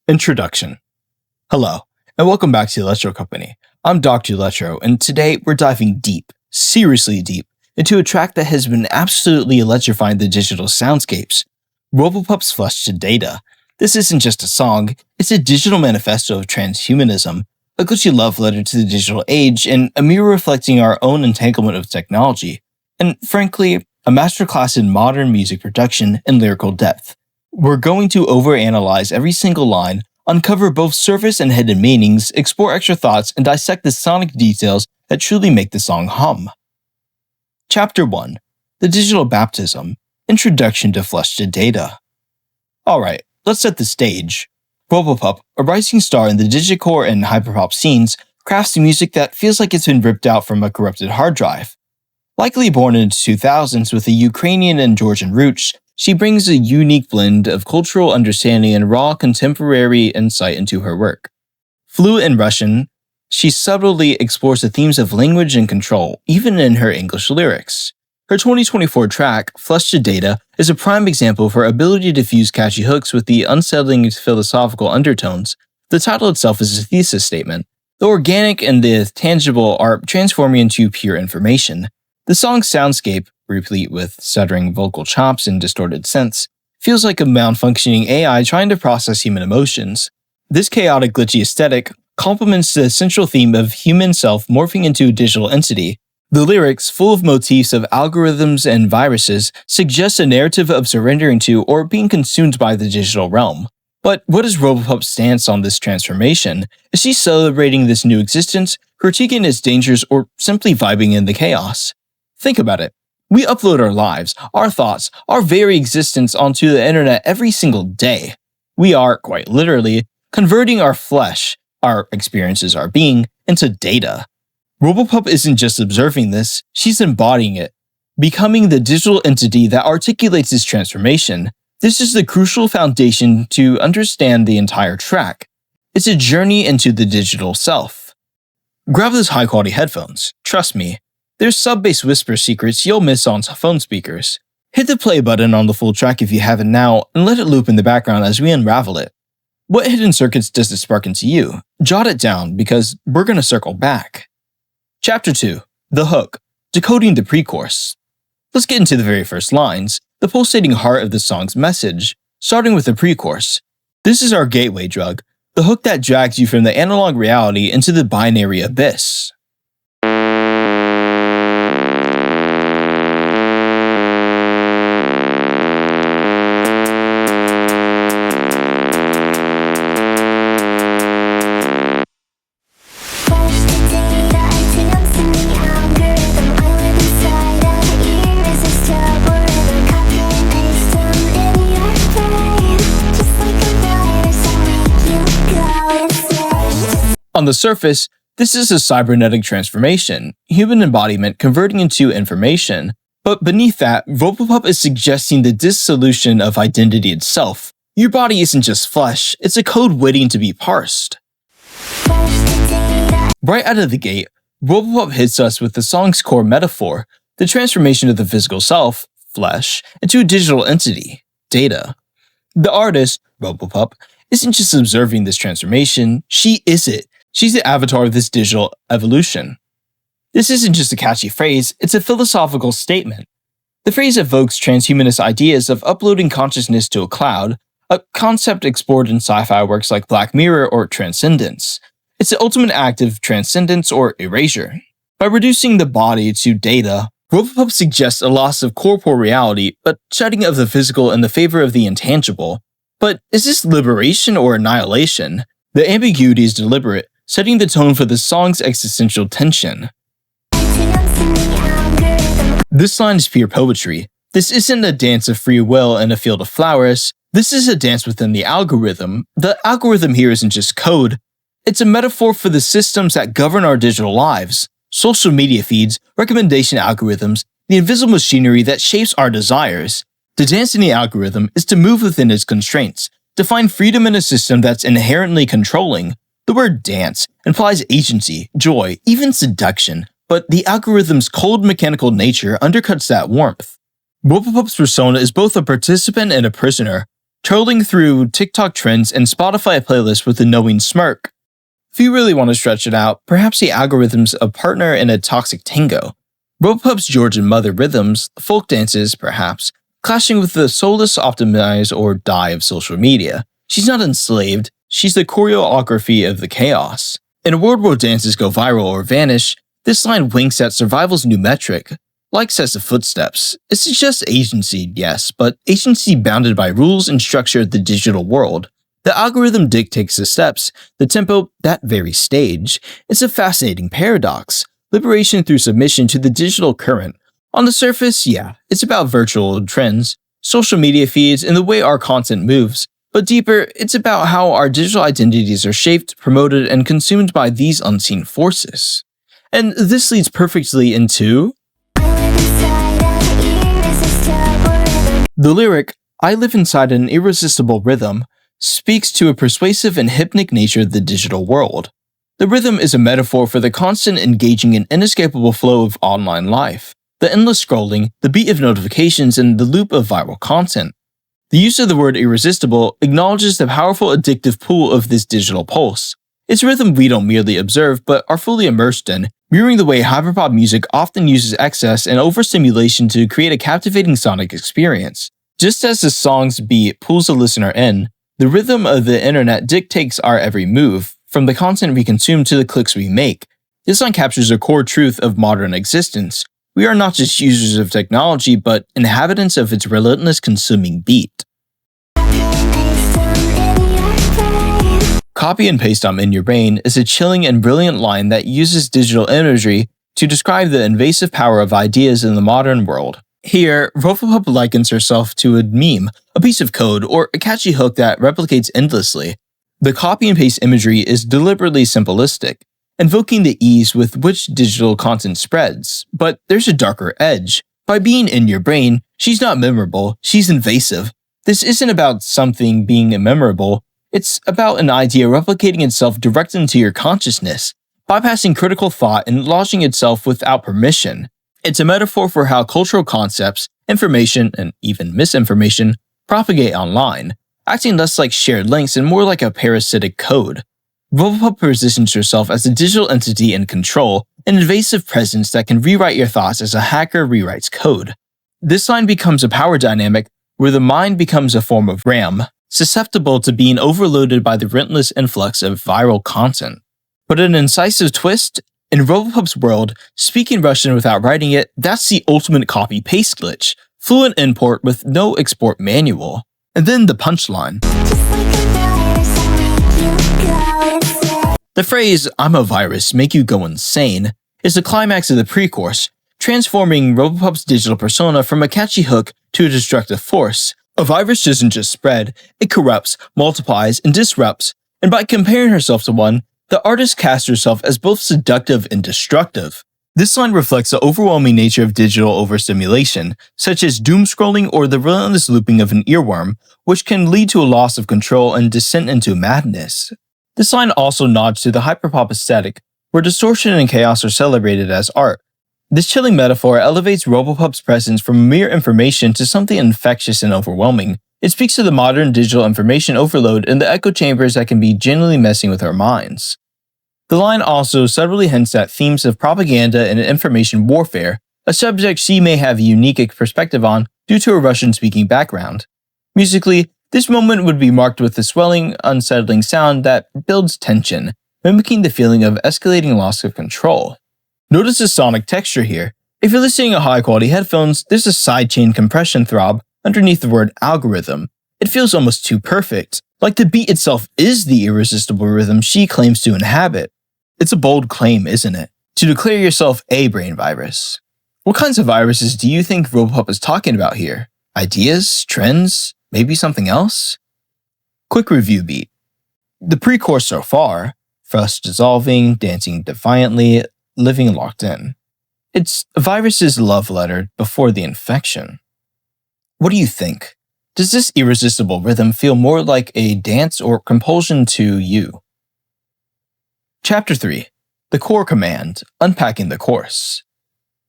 Introduction. Hello, and welcome back to the Electro Company. I'm Dr. Electro, and today we're diving deep, seriously deep, into a track that has been absolutely electrifying the digital soundscapes, Robopup's Flesh to Data. This isn't just a song, it's a digital manifesto of transhumanism, a glitchy love letter to the digital age, and a mirror reflecting our own entanglement with technology, and frankly, a masterclass in modern music production and lyrical depth. We're going to overanalyze every single line, uncover both surface and hidden meanings, explore extra thoughts, and dissect the sonic details that truly make the song hum. Chapter 1. The Digital Baptism. Introduction to Flesh to Data. Alright, let's set the stage. Robopup, a rising star in the digicore and hyperpop scenes, crafts music that feels like it's been ripped out from a corrupted hard drive. Likely born in the 2000s with a Ukrainian and Georgian roots, she brings a unique blend of cultural understanding and raw contemporary insight into her work. Fluent in Russian, she subtly explores the themes of language and control, even in her English lyrics. Her 2024 track, Flesh to Data, is a prime example of her ability to fuse catchy hooks with the unsettling philosophical undertones. The title itself is a thesis statement. The organic and the tangible are transforming into pure information. The song's soundscape, replete with stuttering vocal chops and distorted synths, feels like a malfunctioning AI trying to process human emotions. This chaotic, glitchy aesthetic complements the central theme of human self morphing into a digital entity. The lyrics, full of motifs of algorithms and viruses, suggest a narrative of surrendering to or being consumed by the digital realm. But what is Robopup's stance on this transformation? Is she celebrating this new existence, critiquing its dangers, or simply vibing in the chaos? Think about it. We upload our lives, our thoughts, our very existence onto the internet every single day. We are, quite literally, converting our flesh, our experiences, our being, into data. Robopup isn't just observing this, she's embodying it, becoming the digital entity that articulates this transformation. This is the crucial foundation to understand the entire track. It's a journey into the digital self. Grab those high-quality headphones. Trust me, there's sub-bass whisper secrets you'll miss on phone speakers. Hit the play button on the full track if you haven't now, and let it loop in the background as we unravel it. What hidden circuits does it spark into you? Jot it down, because we're gonna circle back. Chapter 2. The Hook. Decoding the Pre-Chorus. Let's get into the very first lines, the pulsating heart of the song's message, starting with the pre-chorus. This is our gateway drug, the hook that drags you from the analog reality into the binary abyss. On the surface, this is a cybernetic transformation, human embodiment converting into information. But beneath that, Robopup is suggesting the dissolution of identity itself. Your body isn't just flesh, it's a code waiting to be parsed. Right out of the gate, Robopup hits us with the song's core metaphor, the transformation of the physical self, flesh, into a digital entity, data. The artist, Robopup, isn't just observing this transformation, she is it. She's the avatar of this digital evolution. This isn't just a catchy phrase, it's a philosophical statement. The phrase evokes transhumanist ideas of uploading consciousness to a cloud, a concept explored in sci-fi works like Black Mirror or Transcendence. It's the ultimate act of transcendence or erasure. By reducing the body to data, Robopup suggests a loss of corporeal reality, but shedding of the physical in the favor of the intangible. But is this liberation or annihilation? The ambiguity is deliberate, setting the tone for the song's existential tension. This line is pure poetry. This isn't a dance of free will in a field of flowers. This is a dance within the algorithm. The algorithm here isn't just code. It's a metaphor for the systems that govern our digital lives. Social media feeds, recommendation algorithms, the invisible machinery that shapes our desires. To dance in the algorithm is to move within its constraints, to find freedom in a system that's inherently controlling. The word dance implies agency, joy, even seduction, but the algorithm's cold mechanical nature undercuts that warmth. Robopup's persona is both a participant and a prisoner. trolling through TikTok trends and Spotify playlists with a knowing smirk. If you really want to stretch it out, perhaps the algorithm's a partner in a toxic tango. Robopup's Georgian mother rhythms, folk dances, perhaps, clashing with the soulless optimize or die of social media. She's not enslaved, she's the choreography of the chaos. In a world where dances go viral or vanish, this line winks at survival's new metric. Like sets of footsteps, it suggests agency, yes, but agency bounded by rules and structure of the digital world. The algorithm dictates the steps, the tempo, that very stage. It's a fascinating paradox. Liberation through submission to the digital current. On the surface, yeah, it's about virtual trends, social media feeds, and the way our content moves. But deeper, it's about how our digital identities are shaped, promoted, and consumed by these unseen forces. And this leads perfectly into the lyric, "I live inside an irresistible rhythm," speaks to a persuasive and hypnotic nature of the digital world. The rhythm is a metaphor for the constant, engaging, and inescapable flow of online life, the endless scrolling, the beat of notifications, and the loop of viral content. The use of the word irresistible acknowledges the powerful addictive pull of this digital pulse. It's a rhythm we don't merely observe, but are fully immersed in, mirroring the way hyperpop music often uses excess and overstimulation to create a captivating sonic experience. Just as the song's beat pulls the listener in, the rhythm of the internet dictates our every move, from the content we consume to the clicks we make. This line captures a core truth of modern existence. We are not just users of technology, but inhabitants of its relentless consuming beat. Copy and paste in your brain is a chilling and brilliant line that uses digital imagery to describe the invasive power of ideas in the modern world. Here, Robopup likens herself to a meme, a piece of code, or a catchy hook that replicates endlessly. The copy and paste imagery is deliberately simplistic, invoking the ease with which digital content spreads. But there's a darker edge. By being in your brain, she's not memorable, she's invasive. This isn't about something being immemorable, it's about an idea replicating itself direct into your consciousness, bypassing critical thought and lodging itself without permission. It's a metaphor for how cultural concepts, information, and even misinformation propagate online, acting less like shared links and more like a parasitic code. Robopup positions herself as a digital entity in control, an invasive presence that can rewrite your thoughts as a hacker rewrites code. This line becomes a power dynamic where the mind becomes a form of RAM, susceptible to being overloaded by the relentless influx of viral content. But an incisive twist? In Robopup's world, speaking Russian without writing it, that's the ultimate copy-paste glitch, fluent import with no export manual. And then the punchline. The phrase, "I'm a virus, make you go insane," is the climax of the pre-chorus, transforming Robopup's digital persona from a catchy hook to a destructive force. A virus doesn't just spread, it corrupts, multiplies, and disrupts, and by comparing herself to one, the artist casts herself as both seductive and destructive. This line reflects the overwhelming nature of digital overstimulation, such as doom scrolling or the relentless looping of an earworm, which can lead to a loss of control and descent into madness. This line also nods to the hyperpop aesthetic, where distortion and chaos are celebrated as art. This chilling metaphor elevates Robopup's presence from mere information to something infectious and overwhelming. It speaks to the modern digital information overload and the echo chambers that can be genuinely messing with our minds. The line also subtly hints at themes of propaganda and information warfare, a subject she may have a unique perspective on due to a Russian-speaking background. Musically, this moment would be marked with a swelling, unsettling sound that builds tension, mimicking the feeling of escalating loss of control. Notice the sonic texture here. If you're listening to high-quality headphones, there's a sidechain compression throb underneath the word algorithm. It feels almost too perfect, like the beat itself is the irresistible rhythm she claims to inhabit. It's a bold claim, isn't it? To declare yourself a brain virus. What kinds of viruses do you think Robopup is talking about here? Ideas? Trends? Maybe something else? Quick review beat. The pre-chorus so far, Frust dissolving, dancing defiantly, living locked in. It's a virus's love letter before the infection. What do you think? Does this irresistible rhythm feel more like a dance or compulsion to you? Chapter 3. The Core Command, Unpacking the Course.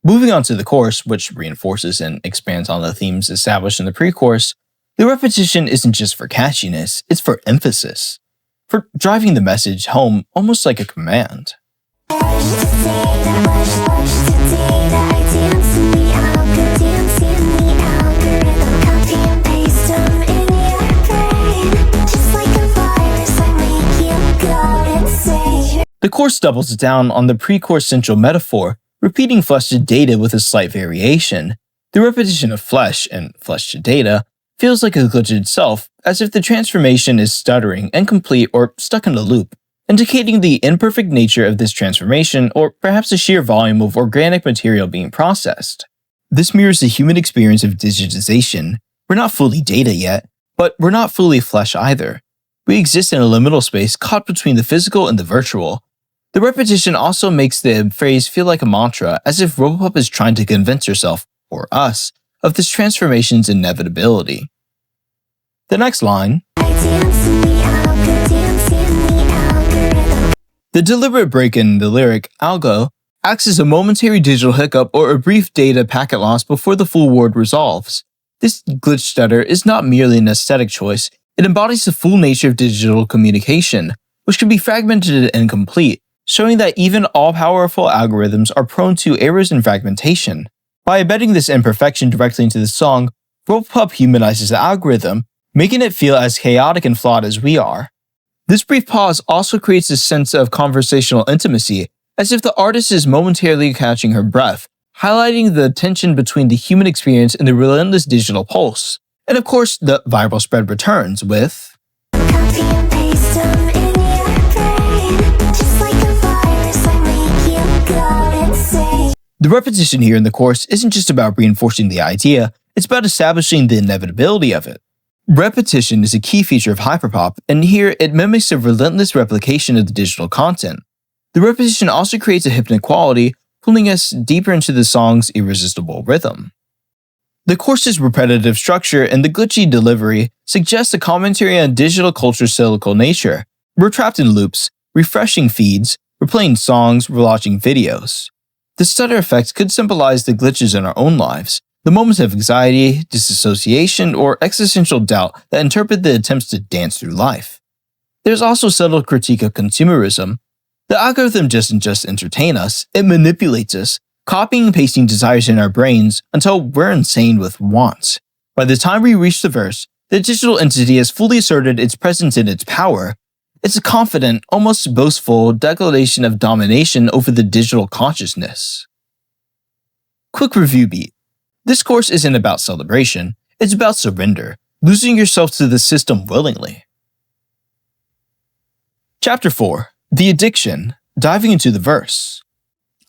Moving on to the chorus, which reinforces and expands on the themes established in the pre-chorus, The repetition isn't just for catchiness, it's for emphasis, for driving the message home almost like a command. The chorus doubles down on the pre-chorus central metaphor, repeating flesh to data with a slight variation. The repetition of flesh and flesh to data feels like a glitch itself, as if the transformation is stuttering, incomplete, or stuck in a loop, indicating the imperfect nature of this transformation or perhaps the sheer volume of organic material being processed. This mirrors the human experience of digitization. We're not fully data yet, but we're not fully flesh either. We exist in a liminal space caught between the physical and the virtual. The repetition also makes the phrase feel like a mantra, as if Robopup is trying to convince herself, or us, of this transformation's inevitability. The next line, the deliberate break in the lyric, algo, acts as a momentary digital hiccup or a brief data packet loss before the full word resolves. This glitch-stutter is not merely an aesthetic choice, it embodies the full nature of digital communication, which can be fragmented and incomplete, showing that even all-powerful algorithms are prone to errors and fragmentation. By embedding this imperfection directly into the song, Robopup humanizes the algorithm, making it feel as chaotic and flawed as we are. This brief pause also creates a sense of conversational intimacy, as if the artist is momentarily catching her breath, highlighting the tension between the human experience and the relentless digital pulse. And of course, the viral spread returns with the repetition here in the chorus isn't just about reinforcing the idea, it's about establishing the inevitability of it. Repetition is a key feature of Hyperpop, and here it mimics a relentless replication of the digital content. The repetition also creates a hypnotic quality, pulling us deeper into the song's irresistible rhythm. The course's repetitive structure and the glitchy delivery suggest a commentary on digital culture's cyclical nature. We're trapped in loops, refreshing feeds, replaying songs, rewatching videos. The stutter effect could symbolize the glitches in our own lives, the moments of anxiety, disassociation, or existential doubt that interpret the attempts to dance through life. There's also subtle critique of consumerism. The algorithm doesn't just entertain us, it manipulates us, copying and pasting desires in our brains until we're insane with wants. By the time we reach the verse, the digital entity has fully asserted its presence and its power. It's a confident, almost boastful declaration of domination over the digital consciousness. Quick review beat. This course isn't about celebration, it's about surrender, losing yourself to the system willingly. Chapter 4. The Addiction, diving into the verse.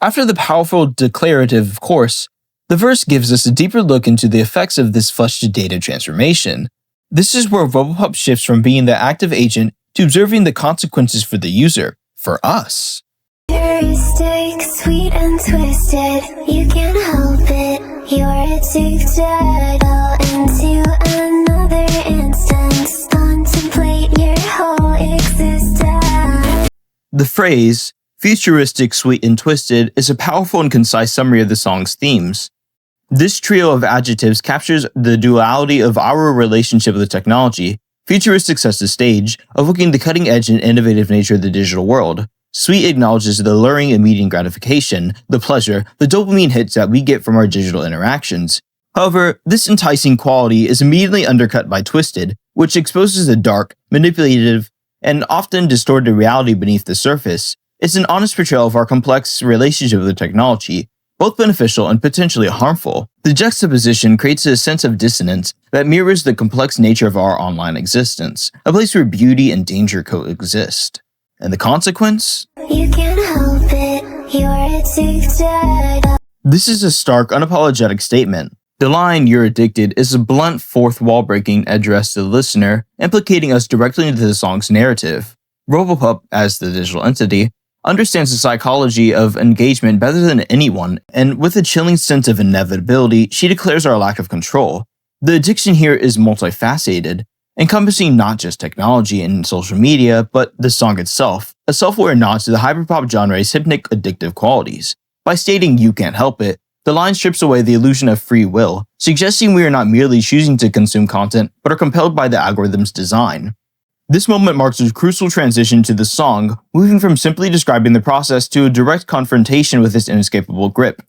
After the powerful declarative chorus, the verse gives us a deeper look into the effects of this flesh-to-data transformation. This is where Robopup shifts from being the active agent to observing the consequences for the user, for us. Futuristic, sweet and twisted, you can't help it, you're addicted, all into another instance, contemplate your whole existence. The phrase, futuristic, sweet and twisted, is a powerful and concise summary of the song's themes. This trio of adjectives captures the duality of our relationship with technology. Futuristic sets the stage, evoking the cutting-edge and innovative nature of the digital world. Sweet acknowledges the alluring immediate gratification, the pleasure, the dopamine hits that we get from our digital interactions. However, this enticing quality is immediately undercut by Twisted, which exposes the dark, manipulative, and often distorted reality beneath the surface. It's an honest portrayal of our complex relationship with technology, both beneficial and potentially harmful. The juxtaposition creates a sense of dissonance that mirrors the complex nature of our online existence, a place where beauty and danger coexist. And the consequence? You can't help it, you're addicted. This is a stark, unapologetic statement. The line, "you're addicted," is a blunt, fourth wall-breaking address to the listener, implicating us directly into the song's narrative. Robopup, as the digital entity, understands the psychology of engagement better than anyone, and with a chilling sense of inevitability, she declares our lack of control. The addiction here is multifaceted, encompassing not just technology and social media, but the song itself, a self-aware nod to the hyperpop genre's hypnotic addictive qualities. By stating "you can't help it," The line strips away the illusion of free will, suggesting we are not merely choosing to consume content, but are compelled by the algorithm's design. This moment marks a crucial transition to the song, moving from simply describing the process to a direct confrontation with its inescapable grip.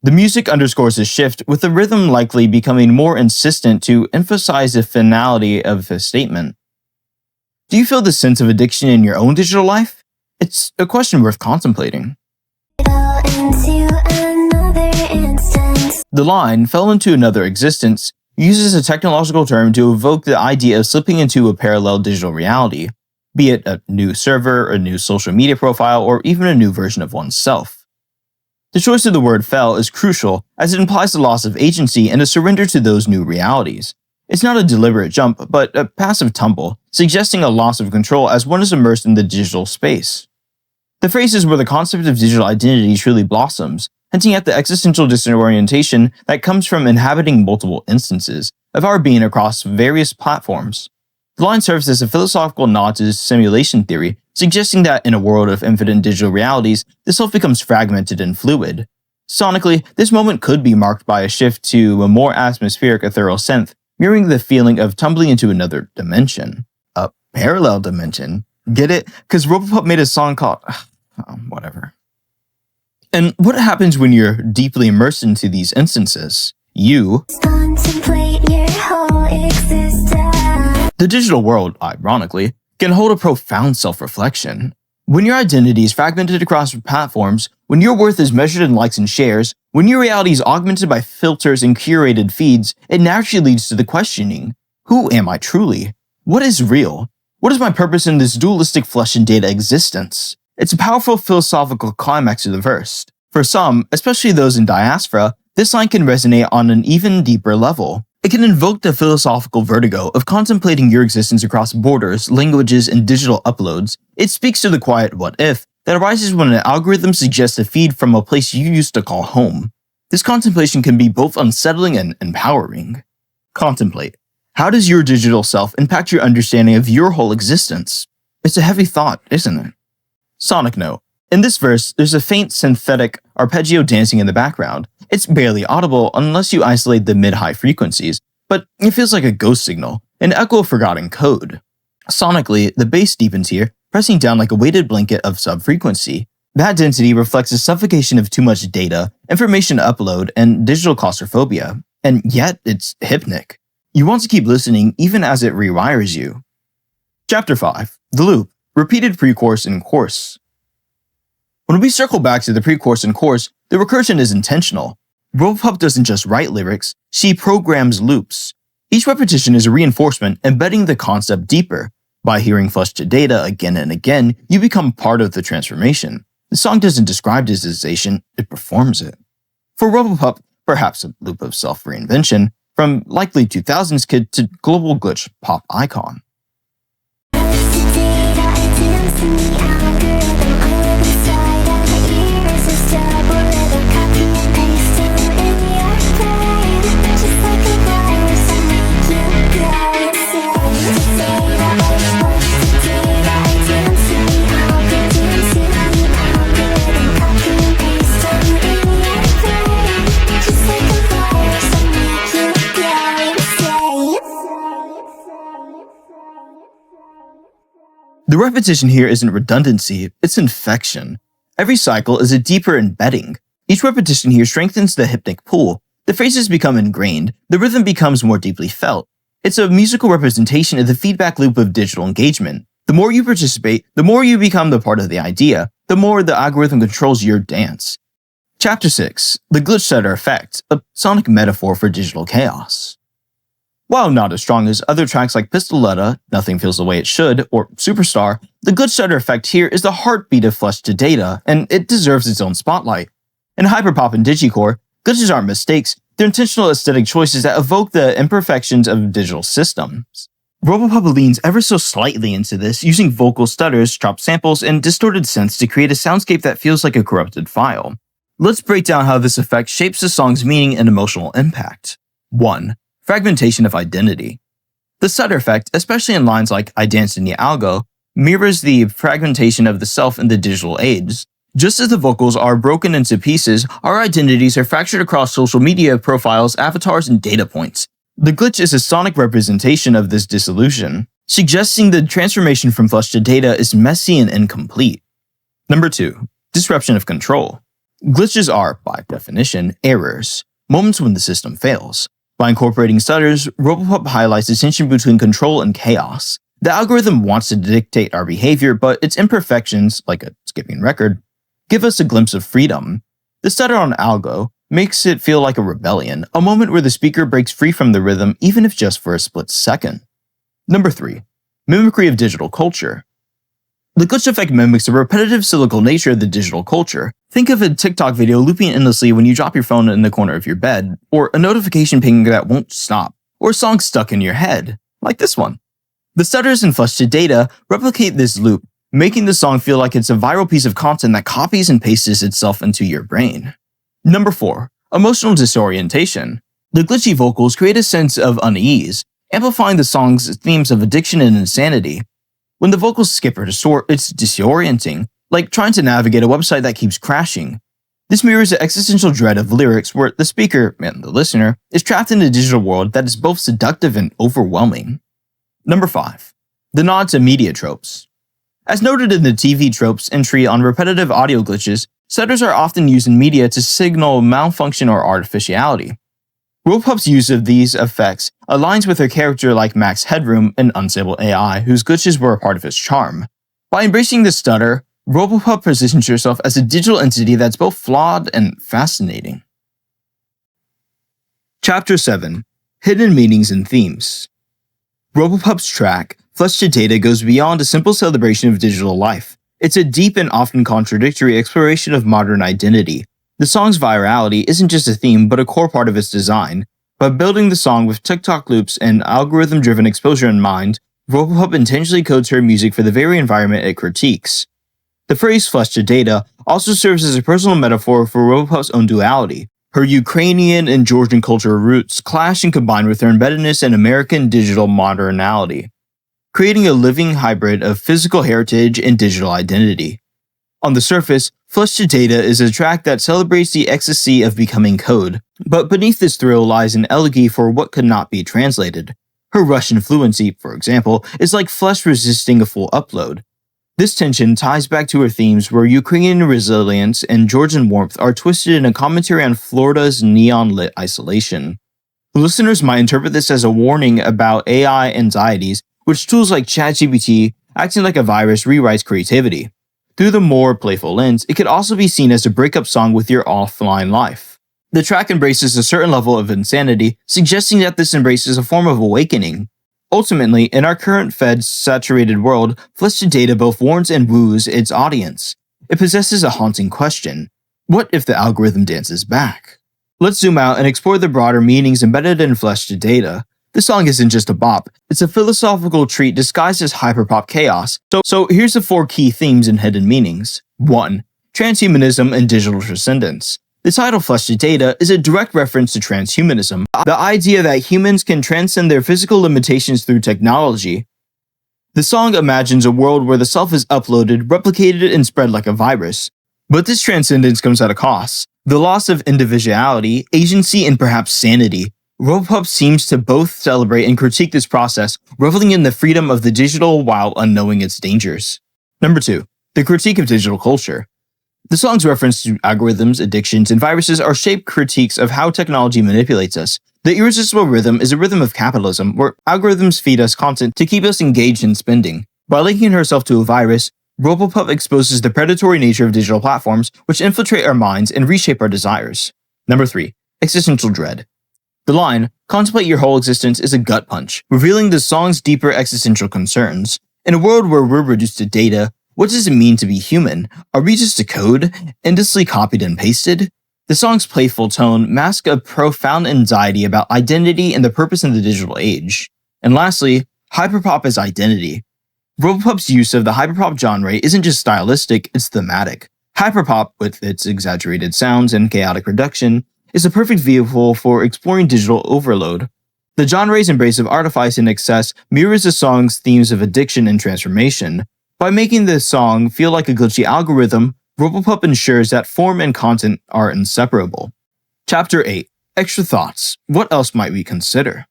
The music underscores this shift, with the rhythm likely becoming more insistent to emphasize the finality of a statement. Do you feel the sense of addiction in your own digital life? It's a question worth contemplating. The line, "fell into another existence," uses a technological term to evoke the idea of slipping into a parallel digital reality, be it a new server, a new social media profile, or even a new version of oneself. The choice of the word "fell" is crucial, as it implies the loss of agency and a surrender to those new realities. It's not a deliberate jump, but a passive tumble, suggesting a loss of control as one is immersed in the digital space. The phrase is where the concept of digital identity truly blossoms, hinting at the existential disorientation that comes from inhabiting multiple instances of our being across various platforms. The line serves as a philosophical nod to simulation theory, suggesting that in a world of infinite digital realities, the self becomes fragmented and fluid. Sonically, this moment could be marked by a shift to a more atmospheric ethereal synth, mirroring the feeling of tumbling into another dimension. A parallel dimension. Get it? Because Robopup made a song called... whatever. And what happens when you're deeply immersed into these instances? You contemplate your whole existence. The digital world, ironically, can hold a profound self-reflection. When your identity is fragmented across platforms, when your worth is measured in likes and shares, when your reality is augmented by filters and curated feeds, it naturally leads to the questioning, who am I truly? What is real? What is my purpose in this dualistic flesh and data existence? It's a powerful philosophical climax to the verse. For some, especially those in diaspora, this line can resonate on an even deeper level. It can invoke the philosophical vertigo of contemplating your existence across borders, languages, and digital uploads. It speaks to the quiet what if that arises when an algorithm suggests a feed from a place you used to call home. This contemplation can be both unsettling and empowering. Contemplate. How does your digital self impact your understanding of your whole existence? It's a heavy thought, isn't it? Sonic note. In this verse, there's a faint synthetic arpeggio dancing in the background. It's barely audible unless you isolate the mid-high frequencies, but it feels like a ghost signal, an echo of forgotten code. Sonically, the bass deepens here, pressing down like a weighted blanket of sub-frequency. That density reflects the suffocation of too much data, information upload, and digital claustrophobia. And yet, it's hypnotic. You want to keep listening even as it rewires you. Chapter 5. The Loop. Repeated pre-chorus and chorus. When we circle back to the pre-chorus and chorus, the recursion is intentional. Robopup doesn't just write lyrics, she programs loops. Each repetition is a reinforcement, embedding the concept deeper. By hearing flushed data again and again, you become part of the transformation. The song doesn't describe digitization, it performs it. For Robopup, perhaps a loop of self-reinvention, from likely 2000s kid to global glitch pop icon. The repetition here isn't redundancy, it's infection. Every cycle is a deeper embedding. Each repetition here strengthens the hypnic pull. The phrases become ingrained, the rhythm becomes more deeply felt. It's a musical representation of the feedback loop of digital engagement. The more you participate, the more you become the part of the idea, the more the algorithm controls your dance. Chapter 6. The Glitch-Stutter Effect, a sonic metaphor for digital chaos. While not as strong as other tracks like Pistoletta, Nothing Feels the Way It Should, or Superstar, the Glitch-Stutter effect here is the heartbeat of flushed data, and it deserves its own spotlight. In Hyperpop and Digicore, glitches aren't mistakes, they're intentional aesthetic choices that evoke the imperfections of digital systems. Robopup leans ever so slightly into this, using vocal stutters, chopped samples, and distorted synths to create a soundscape that feels like a corrupted file. Let's break down how this effect shapes the song's meaning and emotional impact. 1. Fragmentation of Identity. The stutter effect, especially in lines like I Danced in the Algo, mirrors the fragmentation of the self in the digital age. Just as the vocals are broken into pieces, our identities are fractured across social media profiles, avatars, and data points. The glitch is a sonic representation of this dissolution, suggesting the transformation from flesh to data is messy and incomplete. Number 2. Disruption of control. Glitches are, by definition, errors, moments when the system fails. By incorporating stutters, Robopup highlights the tension between control and chaos. The algorithm wants to dictate our behavior, but its imperfections, like a skipping record, give us a glimpse of freedom. The stutter on algo makes it feel like a rebellion, a moment where the speaker breaks free from the rhythm, even if just for a split second. Number 3. Mimicry of Digital Culture. The glitch effect mimics the repetitive cyclical nature of the digital culture. Think of a TikTok video looping endlessly when you drop your phone in the corner of your bed, or a notification ping that won't stop, or a song stuck in your head, like this one. The stutters and flesh to data replicate this loop, making the song feel like it's a viral piece of content that copies and pastes itself into your brain. Number 4. Emotional Disorientation. The glitchy vocals create a sense of unease, amplifying the song's themes of addiction and insanity. When the vocals skip or distort, it's disorienting, like trying to navigate a website that keeps crashing. This mirrors the existential dread of lyrics where the speaker, and the listener, is trapped in a digital world that is both seductive and overwhelming. Number 5. The nod to Media Tropes. As noted in the TV Tropes entry on repetitive audio glitches, stutters are often used in media to signal malfunction or artificiality. Robopup's use of these effects aligns with her character like Max Headroom, an unstable AI whose glitches were a part of his charm. By embracing the stutter, Robopup positions herself as a digital entity that's both flawed and fascinating. Chapter 7. Hidden Meanings and Themes. Robopup's track, Flesh to Data, goes beyond a simple celebration of digital life. It's a deep and often contradictory exploration of modern identity. The song's virality isn't just a theme, but a core part of its design. By building the song with TikTok loops and algorithm-driven exposure in mind, Robopup intentionally codes her music for the very environment it critiques. The phrase flesh to data also serves as a personal metaphor for Robopup's own duality. Her Ukrainian and Georgian cultural roots clash and combine with her embeddedness in American digital modernality, creating a living hybrid of physical heritage and digital identity. On the surface, Flesh to Data is a track that celebrates the ecstasy of becoming code, but beneath this thrill lies an elegy for what could not be translated. Her Russian fluency, for example, is like flesh resisting a full upload. This tension ties back to her themes where Ukrainian resilience and Georgian warmth are twisted in a commentary on Florida's neon-lit isolation. Listeners might interpret this as a warning about AI anxieties, which tools like ChatGPT, acting like a virus, rewrites creativity. Through the more playful lens, it could also be seen as a breakup song with your offline life. The track embraces a certain level of insanity, suggesting that this embraces a form of awakening. Ultimately, in our current Fed-saturated world, Flesh to Data both warns and woos its audience. It possesses a haunting question. What if the algorithm dances back? Let's zoom out and explore the broader meanings embedded in Flesh to Data. This song isn't just a bop, it's a philosophical treat disguised as hyperpop chaos. So here's the 4 key themes and hidden meanings. 1. Transhumanism and Digital Transcendence. The title Flesh to Data is a direct reference to transhumanism, the idea that humans can transcend their physical limitations through technology. The song imagines a world where the self is uploaded, replicated, and spread like a virus. But this transcendence comes at a cost. The loss of individuality, agency, and perhaps sanity. Robopup seems to both celebrate and critique this process, reveling in the freedom of the digital while unknowing its dangers. Number 2. The critique of digital culture. The song's reference to algorithms, addictions, and viruses are shaped critiques of how technology manipulates us. The irresistible rhythm is a rhythm of capitalism, where algorithms feed us content to keep us engaged in spending. By linking herself to a virus, Robopup exposes the predatory nature of digital platforms, which infiltrate our minds and reshape our desires. Number 3. Existential Dread. The line, "Contemplate your whole existence," is a gut punch, revealing the song's deeper existential concerns. In a world where we're reduced to data, what does it mean to be human? Are we just a code, endlessly copied and pasted? The song's playful tone masks a profound anxiety about identity and the purpose in the digital age. And lastly, Hyperpop as identity. Robopup's use of the hyperpop genre isn't just stylistic, it's thematic. Hyperpop, with its exaggerated sounds and chaotic production, is a perfect vehicle for exploring digital overload. The genre's embrace of artifice and excess mirrors the song's themes of addiction and transformation. By making the song feel like a glitchy algorithm, Robopup ensures that form and content are inseparable. Chapter 8. Extra Thoughts. What else might we consider?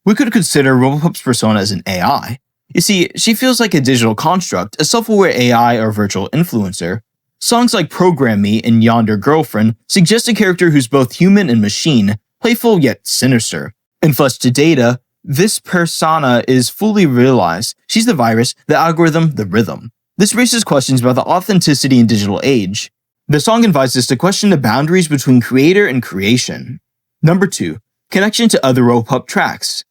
We could consider Robopup's persona as an AI. You see, she feels like a digital construct, a self-aware AI or virtual influencer. Songs like Program Me and Yonder Girlfriend suggest a character who's both human and machine, playful yet sinister. In Flesh to Data, this persona is fully realized. She's the virus, the algorithm, the rhythm. This raises questions about the authenticity in digital age. The song invites us to question the boundaries between creator and creation. Number 2. Connection to other Robopup tracks.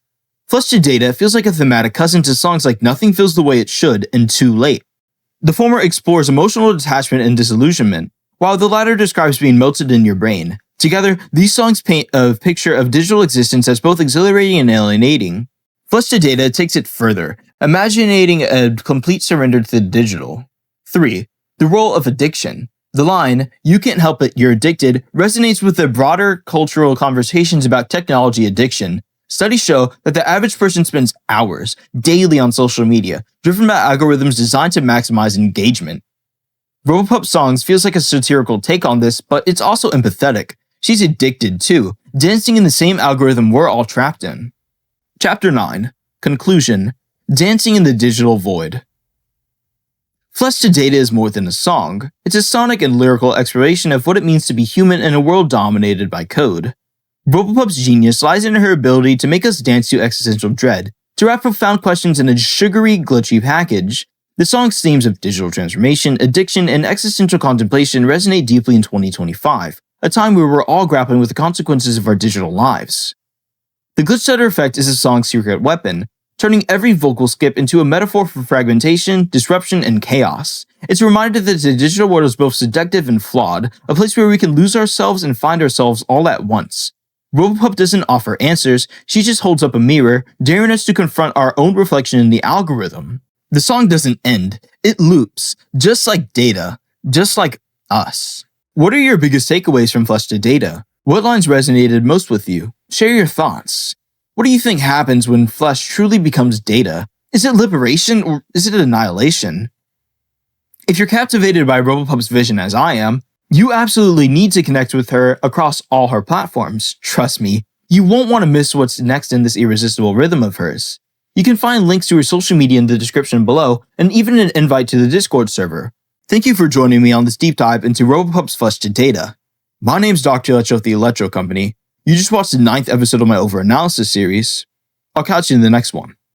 Flesh to Data feels like a thematic cousin to songs like Nothing Feels the Way It Should and Too Late. The former explores emotional detachment and disillusionment, while the latter describes being melted in your brain. Together, these songs paint a picture of digital existence as both exhilarating and alienating. Flesh to Data takes it further, imagining a complete surrender to the digital. 3. The role of addiction. The line, "You can't help it, you're addicted," resonates with the broader cultural conversations about technology addiction. Studies show that the average person spends hours daily on social media, driven by algorithms designed to maximize engagement. Robopup Songs feels like a satirical take on this, but it's also empathetic. She's addicted too, dancing in the same algorithm we're all trapped in. Chapter 9. Conclusion. Dancing in the Digital Void. Flesh to Data is more than a song. It's a sonic and lyrical exploration of what it means to be human in a world dominated by code. Robopup's genius lies in her ability to make us dance to existential dread, to wrap profound questions in a sugary, glitchy package. The song's themes of digital transformation, addiction, and existential contemplation resonate deeply in 2025, a time where we're all grappling with the consequences of our digital lives. The Glitch-Stutter effect is the song's secret weapon, turning every vocal skip into a metaphor for fragmentation, disruption, and chaos. It's a reminder that the digital world is both seductive and flawed, a place where we can lose ourselves and find ourselves all at once. Robopup doesn't offer answers, she just holds up a mirror, daring us to confront our own reflection in the algorithm. The song doesn't end, it loops, just like Data, just like us. What are your biggest takeaways from Flesh to Data? What lines resonated most with you? Share your thoughts. What do you think happens when Flesh truly becomes Data? Is it liberation or is it annihilation? If you're captivated by Robopup's vision as I am, you absolutely need to connect with her across all her platforms. Trust me, you won't want to miss what's next in this irresistible rhythm of hers. You can find links to her social media in the description below, and even an invite to the Discord server. Thank you for joining me on this deep dive into Robopup's Flesh to Data. My name's Dr. Electro of the Electro Company. You just watched the 9th episode of my Overanalysis series. I'll catch you in the next one.